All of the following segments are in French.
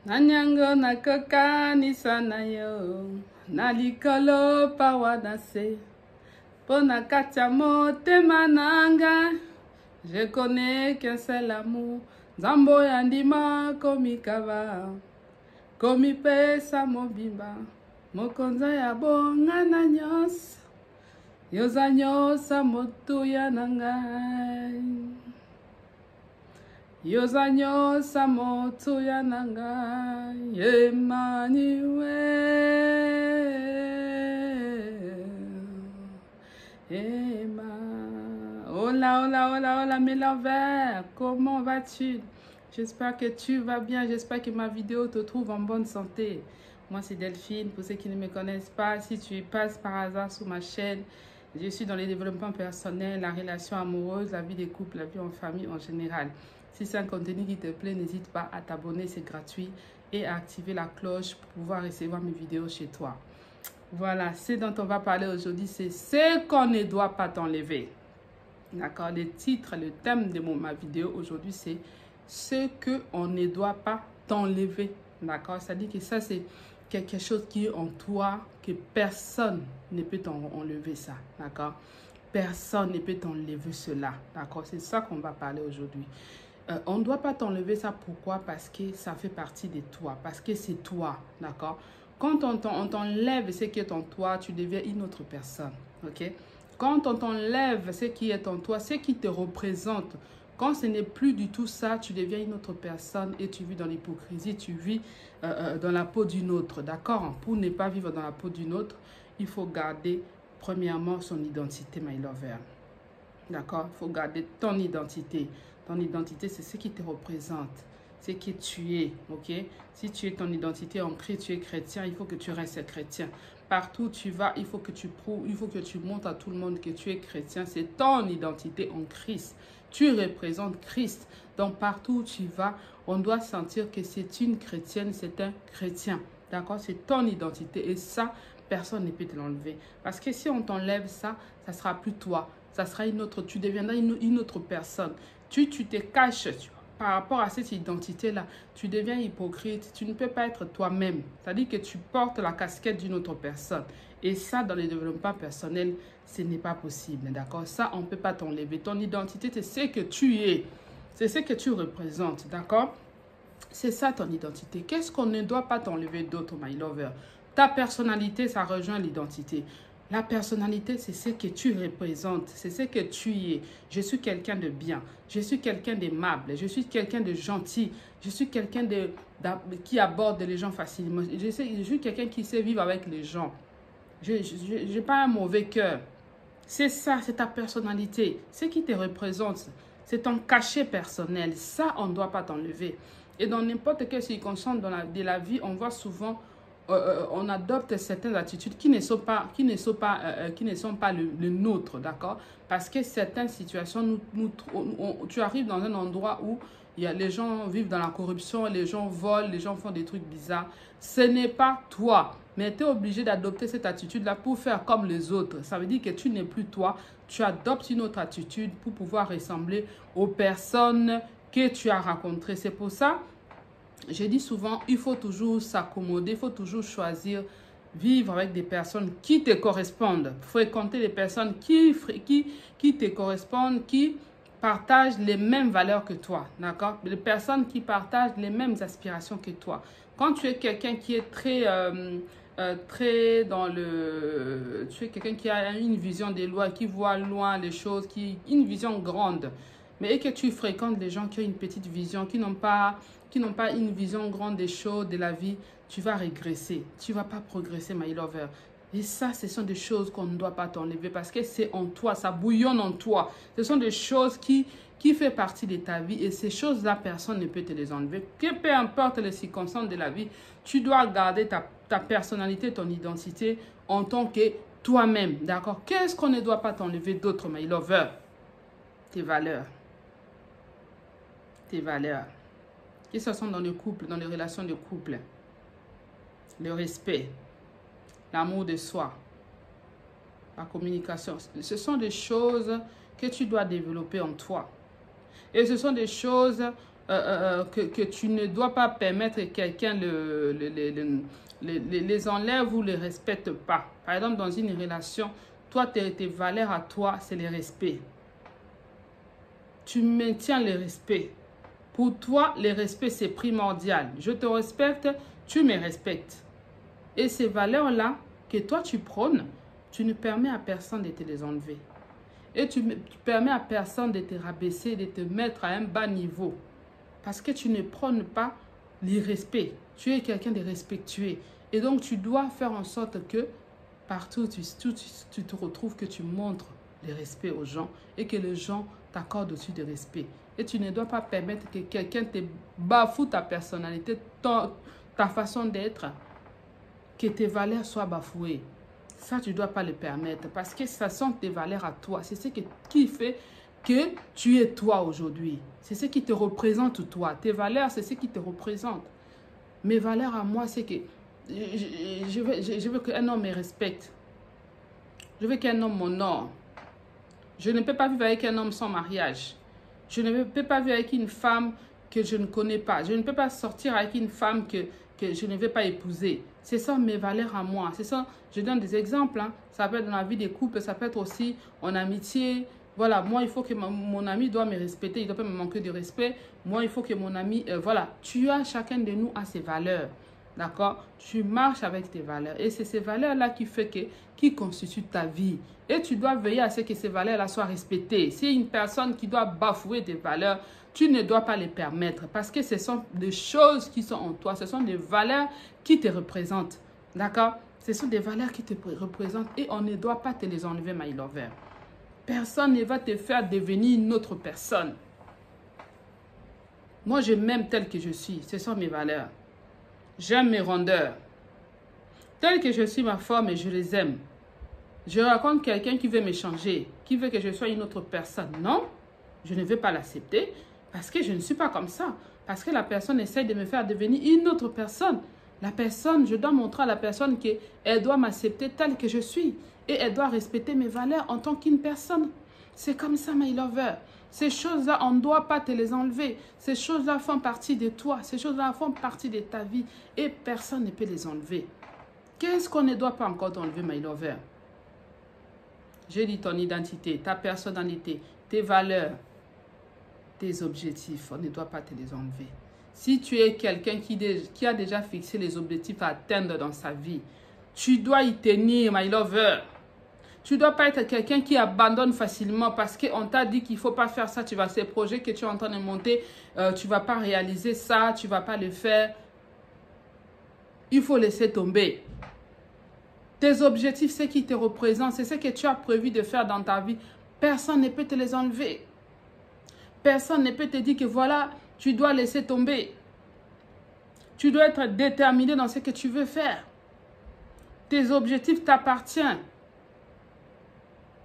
Nanyango nakoka nisanayo nalikolo pawadase pona katia motema nanga. Je connais qu'un seul amour, Zambo yandima komikava, komipesa mobimba, mokonza ya bonga na nyos, yoza nyosa motu ya nangai, yoza nyosa motu ya nangai, Emmanuel, Emmanuel. Hola, hola, hola, hola, mes lovers, comment vas-tu? J'espère que tu vas bien, j'espère que ma vidéo te trouve en bonne santé. Moi, c'est Delphine, pour ceux qui ne me connaissent pas, si tu passes par hasard sur ma chaîne, je suis dans les développements personnels, la relation amoureuse, la vie des couples, la vie en famille en général. Si c'est un contenu qui te plaît, n'hésite pas à t'abonner, c'est gratuit, et à activer la cloche pour pouvoir recevoir mes vidéos chez toi. Voilà, ce dont on va parler aujourd'hui, c'est ce qu'on ne doit pas t'enlever. D'accord, le titre, le thème de ma vidéo aujourd'hui, c'est ce qu'on ne doit pas t'enlever. D'accord, c'est-à-dire que ça, c'est quelque chose qui est en toi, que personne ne peut t'enlever ça. D'accord, personne ne peut t'enlever cela. D'accord, c'est ça qu'on va parler aujourd'hui. On ne doit pas t'enlever ça. Pourquoi? Parce que ça fait partie de toi. Parce que c'est toi. D'accord, quand on t'enlève ce qui est en toi, tu deviens une autre personne. Ok. Quand on t'enlève ce qui est en toi, ce qui te représente, quand ce n'est plus du tout ça, tu deviens une autre personne et tu vis dans l'hypocrisie, tu vis dans la peau d'une autre, d'accord? Pour ne pas vivre dans la peau d'une autre, il faut garder premièrement son identité, my lover. D'accord? Il faut garder ton identité. Ton identité, c'est ce qui te représente, c'est qui tu es, ok? Si tu es ton identité en Christ, tu es chrétien, il faut que tu restes chrétien. Partout où tu vas, il faut que tu prouves, il faut que tu montres à tout le monde que tu es chrétien. C'est ton identité en Christ. Tu représentes Christ. Donc, partout où tu vas, on doit sentir que c'est une chrétienne, c'est un chrétien. D'accord? C'est ton identité. Et ça, personne ne peut te l'enlever. Parce que si on t'enlève ça, ça ne sera plus toi. Ça sera une autre, tu deviendras une autre personne. Tu te caches, par rapport à cette identité-là, tu deviens hypocrite, tu ne peux pas être toi-même. C'est-à-dire que tu portes la casquette d'une autre personne. Et ça, dans le développement personnel, ce n'est pas possible, d'accord? Ça, on ne peut pas t'enlever. Ton identité, c'est ce que tu es. C'est ce que tu représentes, d'accord? C'est ça ton identité. Qu'est-ce qu'on ne doit pas t'enlever d'autre, my lover? Ta personnalité, ça rejoint l'identité. La personnalité, c'est ce que tu représentes, c'est ce que tu es. Je suis quelqu'un de bien, je suis quelqu'un d'aimable, je suis quelqu'un de gentil, je suis quelqu'un qui aborde les gens facilement. Je suis quelqu'un qui sait vivre avec les gens. Je n'ai pas un mauvais cœur. C'est ça, c'est ta personnalité. Ce qui te représente, c'est ton cachet personnel. Ça, on ne doit pas t'enlever. Et dans n'importe quelle circonstance de la vie, on voit souvent... on adopte certaines attitudes qui ne sont pas le nôtre, d'accord? Parce que certaines situations, tu arrives dans un endroit où les gens vivent dans la corruption, les gens volent, les gens font des trucs bizarres. Ce n'est pas toi, mais tu es obligé d'adopter cette attitude-là pour faire comme les autres. Ça veut dire que tu n'es plus toi, tu adoptes une autre attitude pour pouvoir ressembler aux personnes que tu as rencontrées. C'est pour ça, je dis souvent, il faut toujours s'accommoder, il faut toujours choisir, vivre avec des personnes qui te correspondent, fréquenter des personnes qui te correspondent, qui partagent les mêmes valeurs que toi, d'accord? Des personnes qui partagent les mêmes aspirations que toi. Quand tu es quelqu'un qui est très dans le... Tu es quelqu'un qui a une vision des lois, qui voit loin les choses, une vision grande, mais et que tu fréquentes des gens qui ont une petite vision, qui n'ont pas une vision grande des choses, de la vie, tu vas régresser. Tu ne vas pas progresser, my lover. Et ça, ce sont des choses qu'on ne doit pas t'enlever parce que c'est en toi, ça bouillonne en toi. Ce sont des choses qui font partie de ta vie et ces choses-là, personne ne peut te les enlever. Que peu importe les circonstances de la vie, tu dois garder ta personnalité, ton identité en tant que toi-même, d'accord? Qu'est-ce qu'on ne doit pas t'enlever d'autre, my lover? Tes valeurs. Tes valeurs. Que ce soit dans le couple, dans les relations de couple. Le respect. L'amour de soi. La communication. Ce sont des choses que tu dois développer en toi. Et ce sont des choses que tu ne dois pas permettre que quelqu'un les enlève ou les respecte pas. Par exemple, dans une relation, toi, tes valeurs à toi, c'est le respect. Tu maintiens le respect. Pour toi, le respect, c'est primordial. Je te respecte, tu me respectes. Et ces valeurs-là que toi, tu prônes, tu ne permets à personne de te les enlever. Et tu permets à personne de te rabaisser, de te mettre à un bas niveau. Parce que tu ne prônes pas l'irrespect. Tu es quelqu'un de respectueux. Et donc, tu dois faire en sorte que partout où tu te retrouves, que tu montres le respect aux gens et que les gens t'accordent aussi de respect. Et tu ne dois pas permettre que quelqu'un te bafoue ta personnalité, ta façon d'être, que tes valeurs soient bafouées. Ça, tu ne dois pas le permettre parce que ça sont tes valeurs à toi. C'est ce qui fait que tu es toi aujourd'hui. C'est ce qui te représente toi. Tes valeurs, c'est ce qui te représente. Mes valeurs à moi, c'est que je veux qu'un homme me respecte. Je veux qu'un homme m'honore. Je ne peux pas vivre avec un homme sans mariage. Je ne peux pas vivre avec une femme que je ne connais pas. Je ne peux pas sortir avec une femme que je ne vais pas épouser. Ce sont mes valeurs à moi. Je donne des exemples. Hein. Ça peut être dans la vie des couples, ça peut être aussi en amitié. Voilà, moi, il faut que mon ami doit me respecter. Il ne doit pas me manquer de respect. Moi, il faut que mon ami... voilà, chacun de nous a ses valeurs. D'accord? Tu marches avec tes valeurs. Et c'est ces valeurs-là qui constituent ta vie. Et tu dois veiller à ce que ces valeurs-là soient respectées. Si une personne qui doit bafouer tes valeurs, tu ne dois pas les permettre. Parce que ce sont des choses qui sont en toi. Ce sont des valeurs qui te représentent. D'accord? Ce sont des valeurs qui te représentent. Et on ne doit pas te les enlever, my lover. Personne ne va te faire devenir une autre personne. Moi, je m'aime tel que je suis. Ce sont mes valeurs. J'aime mes rondeurs. Tel que je suis ma forme et je les aime. Je rencontre quelqu'un qui veut me changer, qui veut que je sois une autre personne. Non, je ne veux pas l'accepter parce que je ne suis pas comme ça. Parce que la personne essaie de me faire devenir une autre personne. La personne, je dois montrer à la personne qu'elle doit m'accepter telle que je suis. Et elle doit respecter mes valeurs en tant qu'une personne. C'est comme ça, my lover. Ces choses-là, on ne doit pas te les enlever. Ces choses-là font partie de toi. Ces choses-là font partie de ta vie. Et personne ne peut les enlever. Qu'est-ce qu'on ne doit pas encore t'enlever, my lover? J'ai dit ton identité, ta personnalité, tes valeurs, tes objectifs. On ne doit pas te les enlever. Si tu es quelqu'un qui a déjà fixé les objectifs à atteindre dans sa vie, tu dois y tenir, my lover. Tu ne dois pas être quelqu'un qui abandonne facilement parce qu'on t'a dit qu'il ne faut pas faire ça. Tu vas ces projets que tu es en train de monter, tu ne vas pas réaliser ça, tu ne vas pas le faire. Il faut laisser tomber. Tes objectifs, ce qui te représente, c'est ce que tu as prévu de faire dans ta vie. Personne ne peut te les enlever. Personne ne peut te dire que voilà, tu dois laisser tomber. Tu dois être déterminé dans ce que tu veux faire. Tes objectifs t'appartiennent.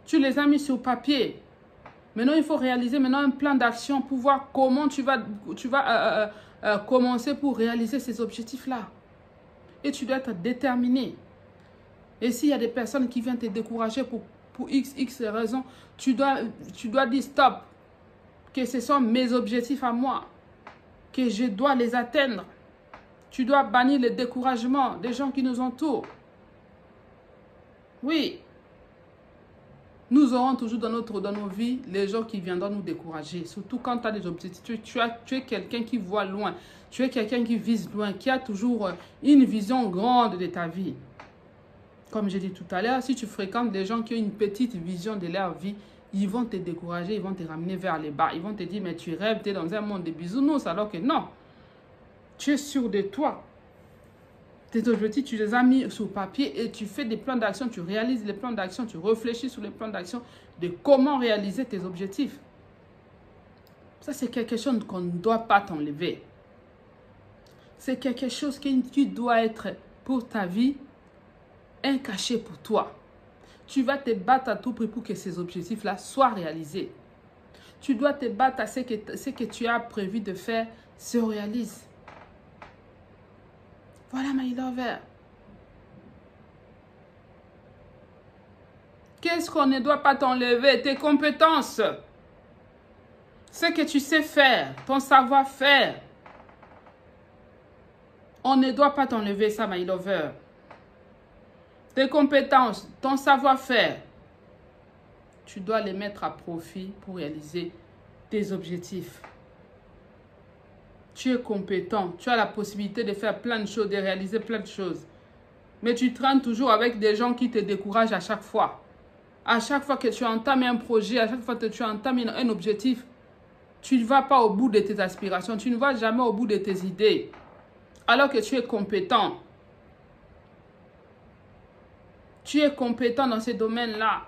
Tu les as mis sur papier. Maintenant, il faut réaliser un plan d'action pour voir comment tu vas commencer pour réaliser ces objectifs-là. Et tu dois être déterminé. Et s'il y a des personnes qui viennent te décourager pour x raisons, tu dois dire stop. Que ce sont mes objectifs à moi. Que je dois les atteindre. Tu dois bannir le découragement des gens qui nous entourent. Oui. Nous aurons toujours dans nos vies les gens qui viendront nous décourager. Surtout quand tu as des objectifs. Tu es quelqu'un qui voit loin. Tu es quelqu'un qui vise loin. Qui a toujours une vision grande de ta vie. Comme j'ai dit tout à l'heure, si tu fréquentes des gens qui ont une petite vision de leur vie, ils vont te décourager, ils vont te ramener vers les bas. Ils vont te dire, mais tu rêves, tu es dans un monde de bisounours, alors que non. Tu es sûr de toi. Tes objectifs, tu les as mis sur papier et tu fais des plans d'action, tu réalises les plans d'action, tu réfléchis sur les plans d'action de comment réaliser tes objectifs. Ça, c'est quelque chose qu'on ne doit pas t'enlever. C'est quelque chose qui doit être pour ta vie, un cachet pour toi. Tu vas te battre à tout prix pour que ces objectifs-là soient réalisés. Tu dois te battre à ce que tu as prévu de faire se réalise. Voilà, my lover. Qu'est-ce qu'on ne doit pas t'enlever? Tes compétences. Ce que tu sais faire, ton savoir-faire. On ne doit pas t'enlever ça, my lover. Tes compétences, ton savoir-faire, tu dois les mettre à profit pour réaliser tes objectifs. Tu es compétent, tu as la possibilité de faire plein de choses, de réaliser plein de choses. Mais tu traînes toujours avec des gens qui te découragent à chaque fois. À chaque fois que tu entames un projet, à chaque fois que tu entames un objectif, tu ne vas pas au bout de tes aspirations, tu ne vas jamais au bout de tes idées. Alors que tu es compétent. Tu es compétent dans ces domaines-là.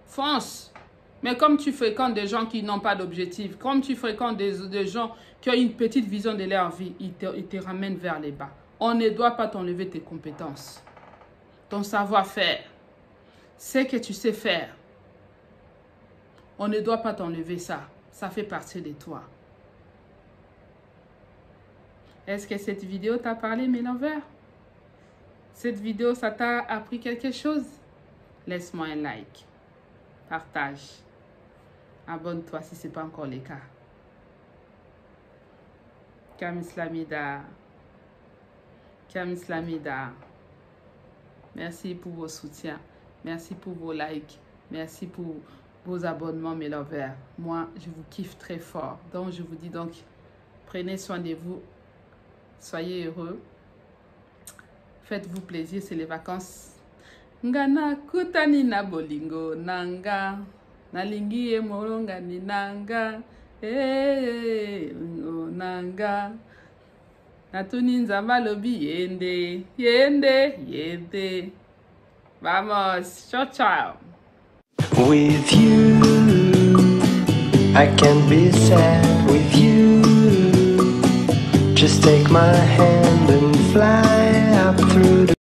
Fonce. Mais comme tu fréquentes des gens qui n'ont pas d'objectif, comme tu fréquentes des gens qui ont une petite vision de leur vie, ils te ramènent vers les bas. On ne doit pas t'enlever tes compétences. Ton savoir-faire. Ce que tu sais faire. On ne doit pas t'enlever ça. Ça fait partie de toi. Est-ce que cette vidéo t'a parlé, mes lovers? Cette vidéo, ça t'a appris quelque chose? Laisse-moi un like. Partage. Abonne-toi si ce n'est pas encore le cas. Kamislamida. Kamislamida. Merci pour vos soutiens. Merci pour vos likes. Merci pour vos abonnements, mes lovers. Moi, je vous kiffe très fort. Donc, je vous dis donc, prenez soin de vous. Soyez heureux. Faites-vous plaisir, c'est les vacances. Ngana kutani na bolingo nanga. Nalingi e moronga ni nanga. Nanga. Natuni nzamba lobi yende. Yende. Yende. Vamos. Ciao, ciao. With you, I can't be sad with you. Just take my hand and fly up through the